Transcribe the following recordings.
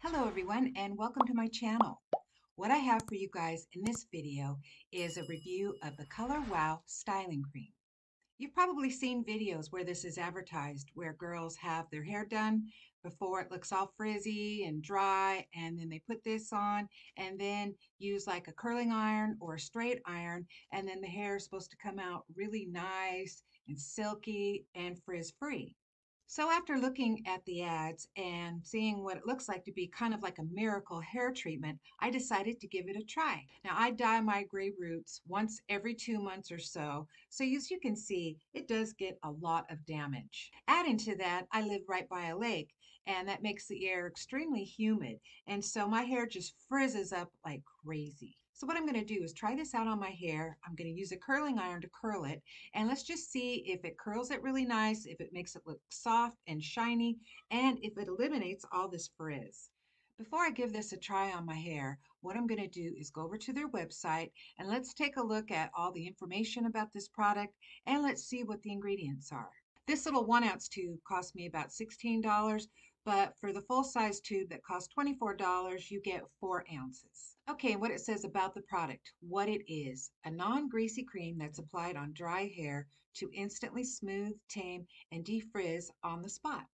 Hello everyone and welcome to my channel. What I have for you guys in this video is a review of the Color Wow Styling Cream. You've probably seen videos where this is advertised where girls have their hair done before it looks all frizzy and dry, and then they put this on and then use like a curling iron or a straight iron, and then the hair is supposed to come out really nice and silky and frizz free. So after looking at the ads and seeing what it looks like to be kind of like a miracle hair treatment, I decided to give it a try. Now I dye my gray roots once every 2 months or so, so as you can see, it does get a lot of damage. Adding to that, I live right by a lake, and that makes the air extremely humid, and so my hair just frizzes up like crazy. So what I'm going to do is try this out on my hair. I'm going to use a curling iron to curl it, and let's just see if it curls it really nice, if it makes it look soft and shiny, and if it eliminates all this frizz. Before I give this a try on my hair, what I'm going to do is go over to their website and let's take a look at all the information about this product and let's see what the ingredients are. This little 1 ounce tube cost me about $16, but for the full size tube that costs $24, you get 4 ounces. Okay, what it says about the product, what it is: a non-greasy cream that's applied on dry hair to instantly smooth, tame, and defrizz on the spot.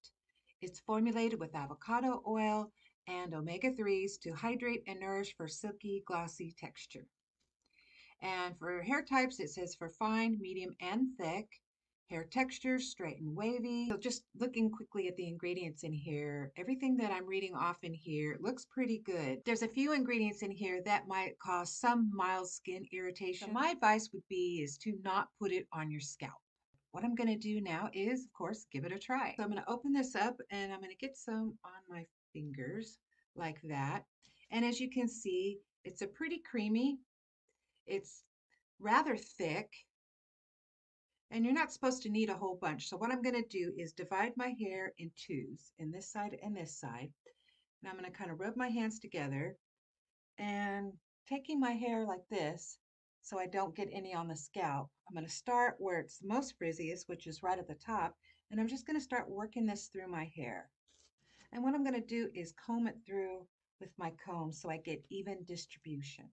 It's formulated with avocado oil and omega-3s to hydrate and nourish for silky, glossy texture. And for hair types, it says for fine, medium, and thick. Hair texture, straight and wavy. So just looking quickly at the ingredients in here, everything that I'm reading off in here looks pretty good. There's a few ingredients in here that might cause some mild skin irritation. So my advice would be is to not put it on your scalp. What I'm going to do now is, of course, give it a try. So I'm going to open this up and I'm going to get some on my fingers like that. And as you can see, it's a pretty creamy, it's rather thick, and you're not supposed to need a whole bunch. So what I'm going to do is divide my hair in twos, in this side and this side. And I'm going to kind of rub my hands together and taking my hair like this so I don't get any on the scalp. I'm going to start where it's most frizziest, which is right at the top. And I'm just going to start working this through my hair. And what I'm going to do is comb it through with my comb so I get even distribution.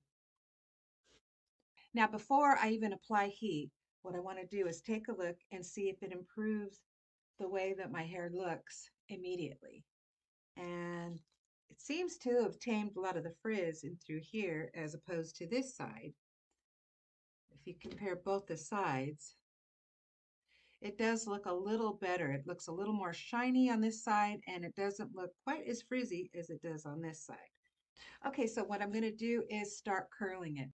Now, before I even apply heat, what I want to do is take a look and see if it improves the way that my hair looks immediately. And it seems to have tamed a lot of the frizz in through here as opposed to this side. If you compare both the sides, it does look a little better. It looks a little more shiny on this side, and it doesn't look quite as frizzy as it does on this side. Okay, so what I'm going to do is start curling it.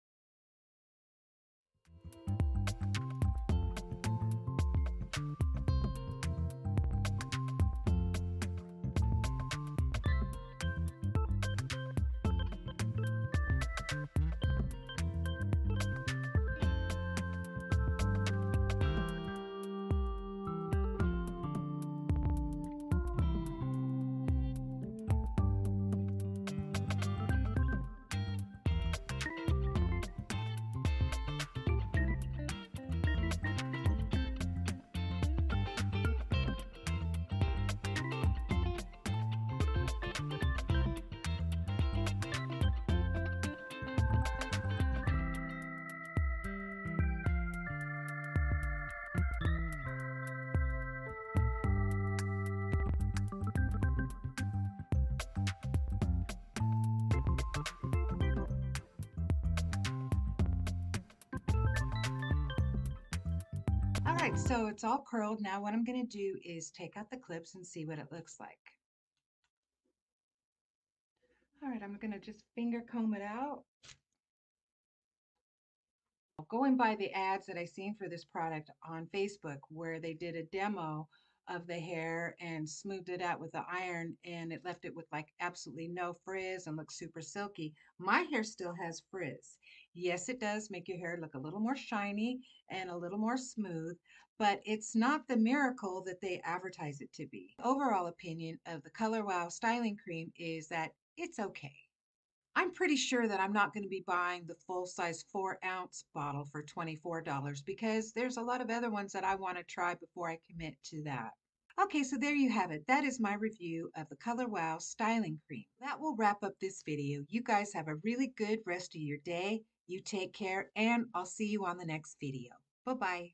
All right, so it's all curled. Now what I'm going to do is take out the clips and see what it looks like. All right, I'm going to just finger comb it out. Going by the ads that I seen for this product on Facebook where they did a demo of the hair and smoothed it out with the iron and it left it with like absolutely no frizz and looks super silky. My hair still has frizz. Yes, it does make your hair look a little more shiny and a little more smooth, but it's not the miracle that they advertise it to be. Overall opinion of the Color Wow styling cream is that it's okay. I'm pretty sure that I'm not going to be buying the full size 4 ounce bottle for $24 because there's a lot of other ones that I want to try before I commit to that. Okay, so there you have it. That is my review of the Color Wow Styling Cream. That will wrap up this video. You guys have a really good rest of your day. You take care, and I'll see you on the next video. Bye-bye.